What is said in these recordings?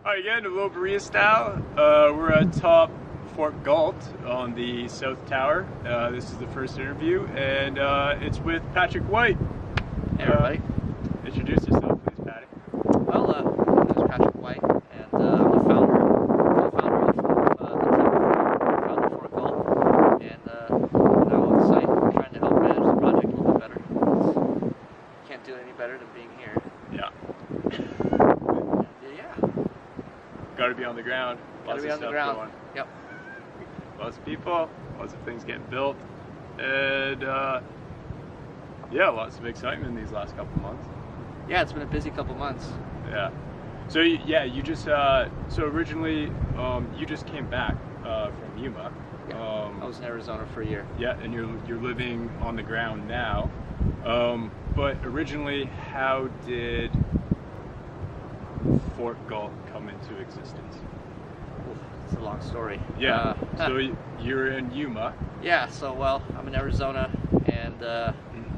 Alright, again, a little Berea style. We're atop Fort Galt on the South Tower. This is the first interview, and it's with Patrick White. Hey everybody. Introduce yourself, please, Patty. Well, my name is Patrick White, and I'm the co-founder of founder of Fort Galt, and now on site trying to help manage the project a little bit better. Can't do it any better than being here. Yeah. Yeah. Gotta be on the ground. Gotta Lots be of on the stuff ground. going. Yep. Lots of people, lots of things getting built, and yeah, lots of excitement in these last couple months. Yeah, it's been a busy couple months. Yeah. So you just so originally you just came back from Yuma. Yeah. I was in Arizona for a year. Yeah, and you're living on the ground now. But originally, how did Fort Galt come into existence? Oof, it's a long story. Yeah. So you're in Yuma. Yeah. So I'm in Arizona and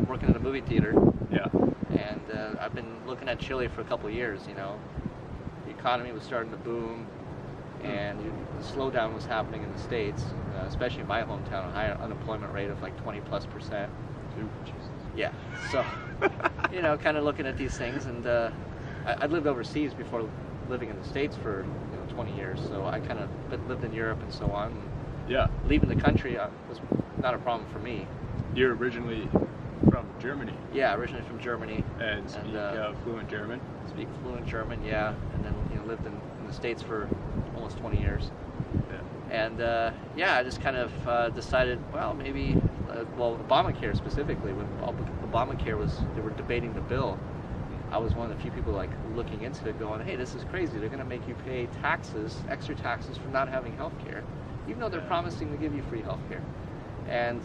working in a movie theater. Yeah. And I've been looking at Chile for a couple of years. You know, the economy was starting to boom, and the slowdown was happening in the States, especially in my hometown, a higher unemployment rate of like 20+%. Ooh, Jesus. Yeah. So, kind of looking at these things, and I'd lived overseas before living in the States for 20 years. So I kind of lived in Europe and so on. Yeah. Leaving the country was not a problem for me. You're originally from Germany. Yeah, originally from Germany. And speak fluent German. Speak fluent German, yeah, and then lived in the States for almost 20 years. Yeah. And I just kind of decided, well, maybe, Obamacare specifically, when Obamacare they were debating the bill, I was one of the few people looking into it, going, hey, this is crazy. They're going to make you pay extra taxes for not having health care, even though they're promising to give you free health care. And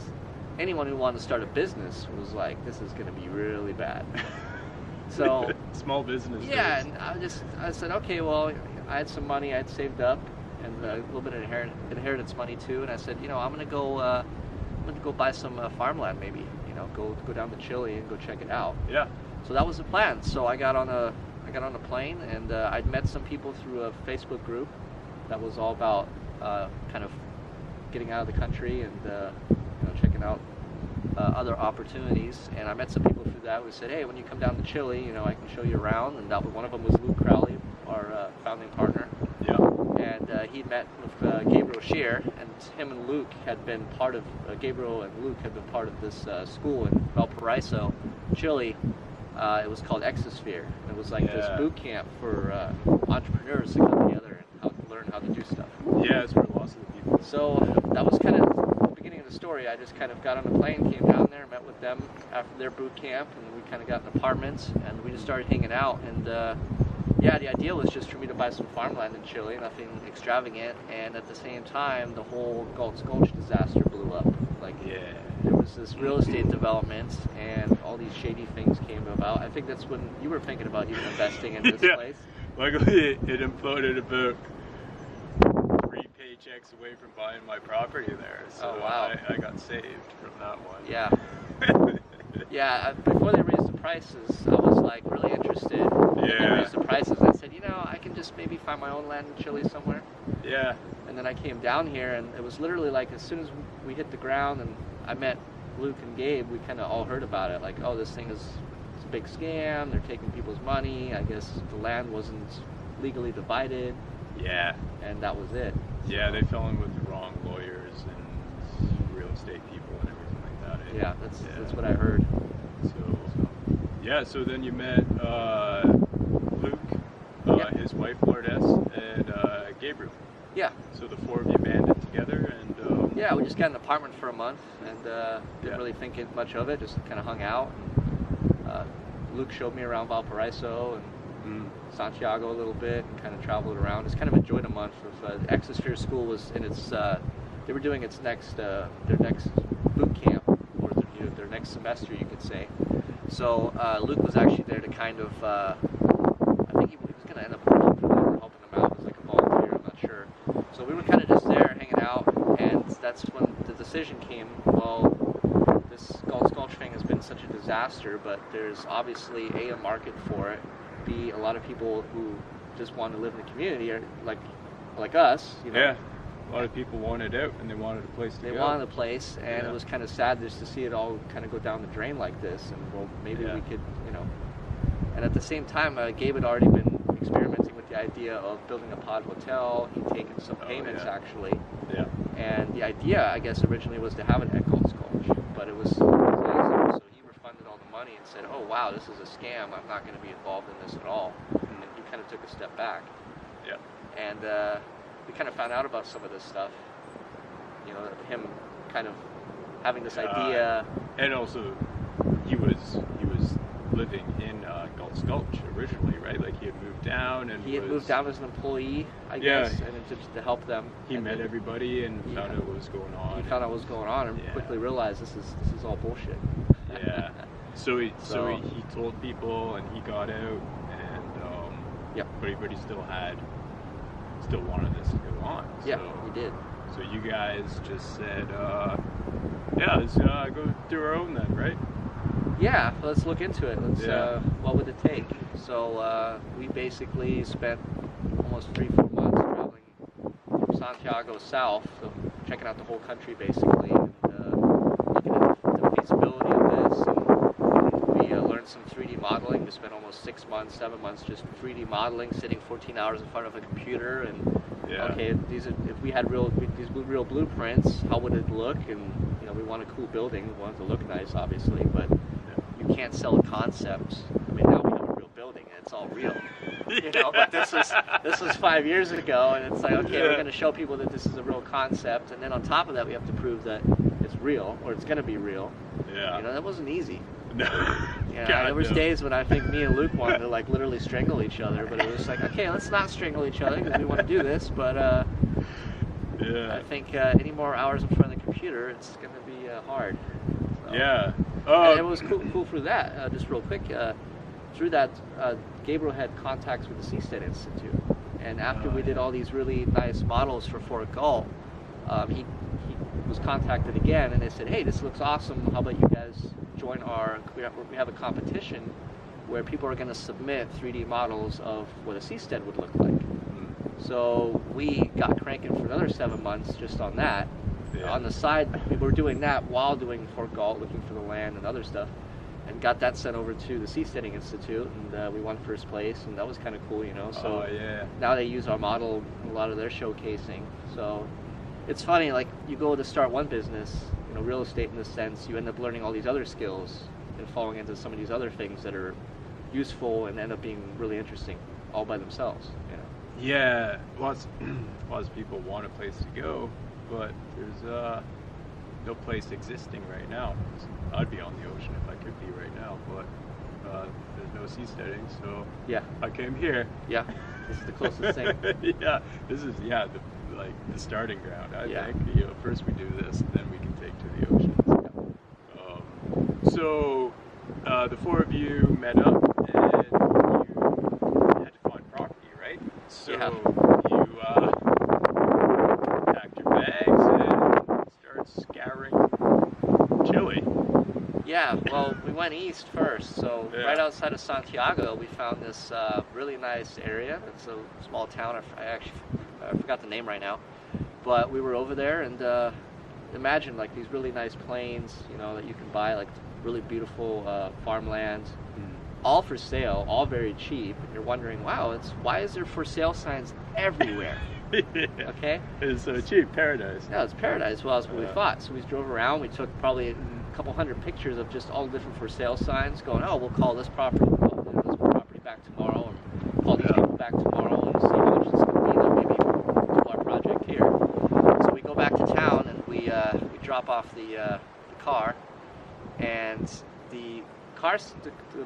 anyone who wanted to start a business was like, this is going to be really bad. So small business. Yeah, and I said, okay, well, I had some money I'd saved up, and a little bit of inheritance money too, and I said, I'm going to go buy some farmland, maybe, go down to Chile and go check it out. Yeah. So that was the plan. So I got on a plane, and I'd met some people through a Facebook group that was all about kind of getting out of the country and checking out other opportunities. And I met some people through that who said, hey, when you come down to Chile, I can show you around. And one of them was Luke Crowley, our founding partner. Yeah. And he met with Gabriel Scheer, and him and Luke had been part of Gabriel and Luke had been part of this school in Valparaiso, Chile. It was called Exosphere. It was like this boot camp for entrepreneurs to come together and learn how to do stuff. Yeah, it's where lots of the people. So that was kind of the beginning of the story. I just kind of got on a plane, came down there, met with them after their boot camp, and we kind of got an apartment, and we just started hanging out. And the idea was just for me to buy some farmland in Chile, nothing extravagant. And at the same time, the whole Galt's Gulch disaster blew up. There was this real estate development, and all these shady things came about. I think that's when you were thinking about even investing in this place. Luckily, it imploded about 3 paychecks away from buying my property there. So oh, wow. I got saved from that one. Yeah. Yeah, before they raised the prices, I was really interested. Yeah. They raised the prices. I said, I can just maybe find my own land in Chile somewhere. Yeah. And then I came down here, and it was literally as soon as we hit the ground and I met Luke and Gabe, we kind of all heard about it. Oh, this thing it's a big scam. They're taking people's money. I guess the land wasn't legally divided. Yeah. And that was it. Yeah, they fell in with the wrong lawyers and real estate people and everything like that. Yeah, that's what I heard. So then you met Luke, his wife Lourdes, and Gabriel. Yeah. So the 4 of you banded together and... Yeah, we just got an apartment for a month and didn't really think much of it, just kind of hung out. And, Luke showed me around Valparaiso and Santiago a little bit and kind of traveled around. Just kind of enjoyed a month. The Exosphere School was in its... they were doing their next boot camp, or their next semester, you could say. So Luke was actually there to kind of... I think he was going to end up working for them or helping them out as a volunteer, I'm not sure. So we were kind of just there hanging out, and that's when the decision came, well, this Galt's Gulch thing has been such a disaster, but there's obviously A, a market for it, B, a lot of people who just want to live in the community, or like us, you know. Yeah. A lot of people wanted out, and they wanted a place to go. They wanted a place, and it was kind of sad just to see it all kind of go down the drain like this. And well, maybe we could, you know. And at the same time, Gabe had already been experimenting with the idea of building a pod hotel. He'd taken some payments actually. Yeah. And the idea, I guess, originally was to have it at Galt's Gulch, but it was a disaster. So he refunded all the money and said, "Oh wow, this is a scam. I'm not going to be involved in this at all." And he kind of took a step back. Yeah. And we kind of found out about some of this stuff, you know, him kind of having this idea. And also, he was living in Galt's Gulch originally, right? Like he had moved down, and he had moved down as an employee, I guess, and just to help them. He met everybody and found out what was going on. He found out what was going on and quickly realized this is all bullshit. Yeah. So he told people, and he got out, and but he still wanted this to go on. Yeah, he did. So you guys just said, let's go do our own then, right? Yeah, let's look into it. What would it take? So we basically spent almost 3-4 months traveling from Santiago south, so checking out the whole country basically, and looking at the feasibility of this. And we learned some 3D modeling. We spent almost 7 months just 3D modeling, sitting 14 hours in front of a computer, and okay, if we had these real blueprints, how would it look? And you know, we want a cool building. We want it to look nice, obviously, but you can't sell a concept. I mean, now we have a real building and it's all real, you know. But this was 5 years ago, and it's like, okay, we're going to show people that this is a real concept, and then on top of that, we have to prove that it's real, or it's going to be real. Yeah. You know, that wasn't easy. No. Yeah, there was days when I think me and Luke wanted to like literally strangle each other, but it was like, okay, let's not strangle each other because we want to do this, but I think any more hours in front of the computer, it's going to be hard. So. Yeah. And it was cool through that. Just real quick, through that, Gabriel had contacts with the Seastead Institute, and after we did all these really nice models for Fort Galt, he was contacted again, and they said, "Hey, this looks awesome. How about you guys join we have a competition where people are going to submit 3D models of what a seastead would look like." So we got cranking for another 7 months just on that. On the side, we were doing that while doing Fort Galt, looking for the land and other stuff, and got that sent over to the Seasteading Institute, and we won first place, and that was kind of cool, you know. So now they use our model in a lot of their showcasing. So it's funny, like you go to start one business, you know, real estate in this sense, you end up learning all these other skills and falling into some of these other things that are useful and end up being really interesting all by themselves, you know. Yeah, lots of people want a place to go, but there's no place existing right now. I'd be on the ocean if I could be right now, but there's no seasteading, so I came here. Yeah, this is the closest thing. This is the starting ground. I think. You know, first we do this, and then we can take to the oceans. So the four of you met up, and you had to find property, right? So you packed your bags and started scouring Chile. Yeah, well, we went east first, so right outside of Santiago, we found this really nice area. It's a small town. I forgot the name right now, but we were over there, and imagine like these really nice plains, you know, that you can buy, like really beautiful farmland, all for sale, all very cheap. And you're wondering, wow, why is there for sale signs everywhere? Okay, it's so cheap, paradise. Yeah, it's paradise. Well, that's what we thought. So we drove around. We took probably a couple hundred pictures of just all different for sale signs, going, oh, we'll call this property, this property back tomorrow, and call these people back tomorrow, and see how much it's going to be. Then maybe do our project here. So we go back to town, and we drop off the car, and the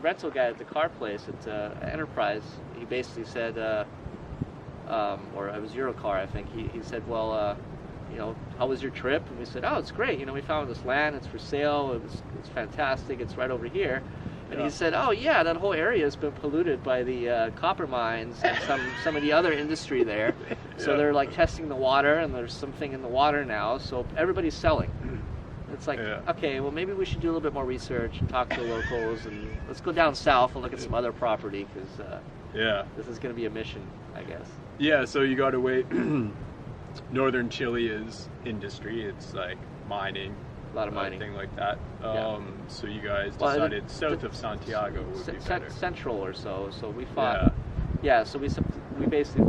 rental guy at the car place at Enterprise, he basically said, or it was Eurocar, I think. He said, well, you know, how was your trip? And we said, oh, it's great. You know, we found this land. It's for sale. It's fantastic. It's right over here. And he said, oh yeah, that whole area has been polluted by the copper mines and some of the other industry there. So they're like testing the water, and there's something in the water now. So everybody's selling. It's like, okay, well maybe we should do a little bit more research and talk to the locals, and let's go down south and look at some other property, because this is going to be a mission. I guess. Yeah, so you got away. Northern Chile is industry. It's like mining, A lot of mining, thing like that. Yeah. So you guys decided south of Santiago would be better. Central or so. So we thought, so we basically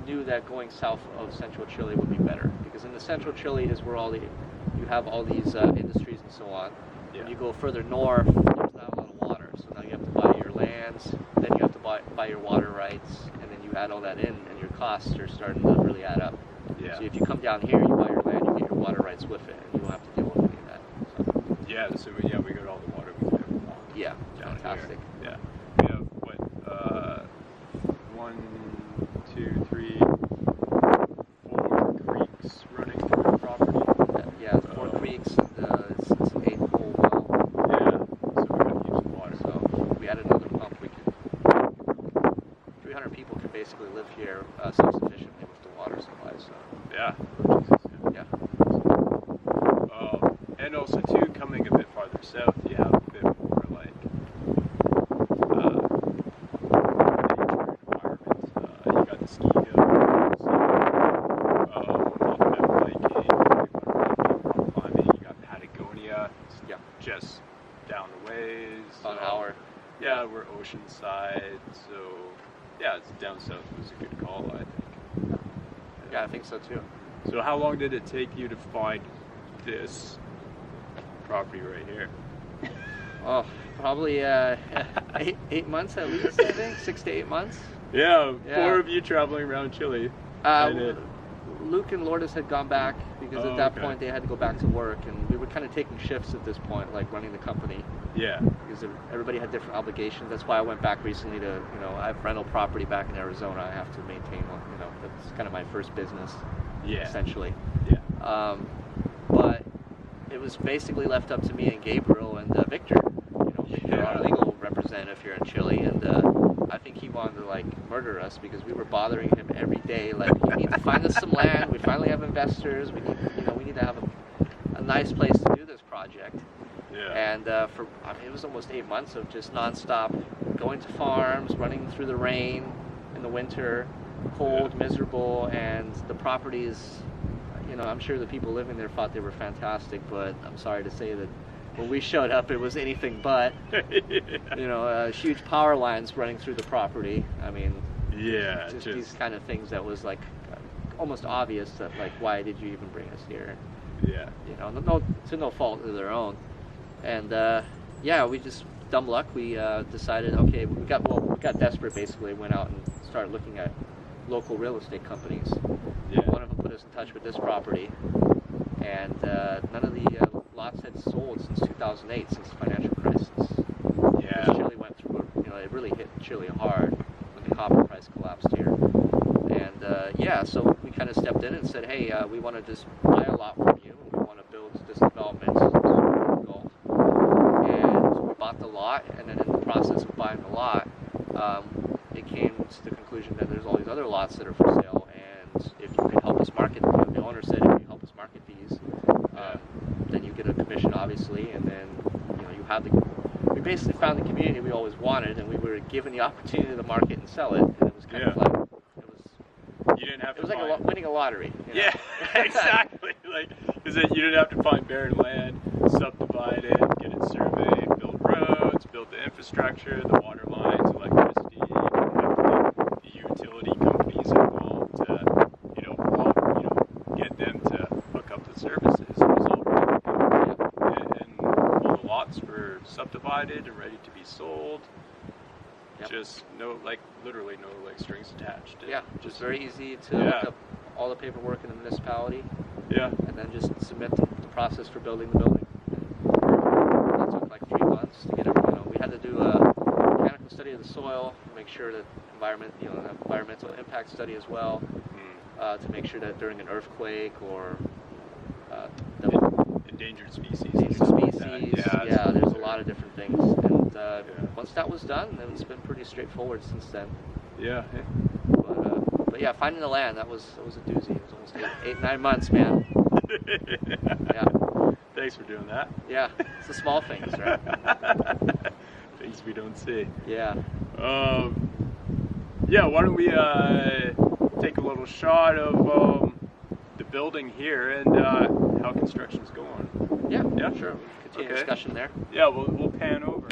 knew that going south of central Chile would be better, because in the central Chile is where you have all these industries and so on. Yeah. When you go further north, there's not a lot of water, so now you have to buy your lands, then you have to buy your water rights, and then you add all that in, and your costs are starting to really add up. Yeah. So if you come down here, you buy your land, you get your water rights with it, and you don't have to deal with any of that. So. Yeah, so we got all the water we could ever want. Yeah, down fantastic. Here. Yeah. We have, what, 1, 2, 3, 4 creeks running through the property. Yeah, 4 creeks, and it's an 8-hole well. Yeah, so we're going to use the water. So if we added another pump, 300 people can basically live here self-sufficiently with the water supply. So Yeah. yeah. And also, too, coming a bit farther south, you have a bit more, like, nature environment. You got the ski hills, mountain biking, climbing. You got Patagonia, just down the ways. About an hour. Yeah, we're oceanside, so yeah, it's down south was a good call, I think. Yeah, I think so too. So how long did it take you to find this property right here? Oh, probably 8 months at least, I think. 6 to 8 months. Yeah, 4 of you traveling around Chile. Luke and Lourdes had gone back because at that point they had to go back to work, and we were kind of taking shifts at this point, like running the company. Yeah. Because everybody had different obligations. That's why I went back recently to, I have rental property back in Arizona. I have to maintain one. That's kind of my first business. Yeah. Essentially. Yeah. But it was basically left up to me and Gabriel and Victor. Victor, our legal representative here in Chile, and I think he wanted to murder us because we were bothering him every day. Like, you need to find us some land. We finally have investors. We need to have a nice place to do this project. Yeah. And it was almost 8 months of just nonstop going to farms, running through the rain in the winter, cold, miserable, and the properties. I'm sure the people living there thought they were fantastic, but I'm sorry to say that when we showed up, it was anything but. Huge power lines running through the property. I mean, just these kind of things that was almost obvious that why did you even bring us here? Yeah. To no fault of their own. And we just dumb luck. We decided, okay, we got desperate. Basically, went out and started looking at local real estate companies. Yeah. One of them put us in touch with this property, and none of the lots had sold since 2008, since the financial crisis. Yeah. Because Chile went through, it really hit Chile hard when the copper price collapsed here. And so we kind of stepped in and said, hey, we want to just buy a lot from you, and we want to build this development in Fort Galt. And we bought the lot, and then in the process of buying the lot, it came to the conclusion that there's all these other lots that are for sale, and if you could help us market them, the owner said if you help us market these, then you get a commission, obviously, and then you have we basically found the community we always wanted, and we were given the opportunity to market and sell it, and it was kind of you didn't have it was like winning a lottery. Yeah, exactly. Because you didn't have to find barren land, subdivide it, get it surveyed, build roads, build the infrastructure, the water lines, electricity, the utility companies involved to, get them to hook up the services. It was all pretty good. And all the lots were subdivided and ready to be sold. Yep. Just literally no strings attached. Just very easy to look up all the paperwork in the municipality. Yeah. And then just submit the process for building the building. That took 3 months to get everything. We had to do a mechanical study of the soil, make sure that environmental impact study as well, to make sure that during an earthquake or endangered species. There's a lot of different things. And once that was done, then it's been pretty straightforward since then. Yeah. But finding the land, that was a doozy. It was almost 8-9 months, man. Yeah. Thanks for doing that. Yeah, it's the small things, right? Things we don't see. Yeah. Yeah, why don't we take a little shot of the building here and how construction's going. Yeah, Yeah, sure. Continue discussion there. Yeah, we'll pan over.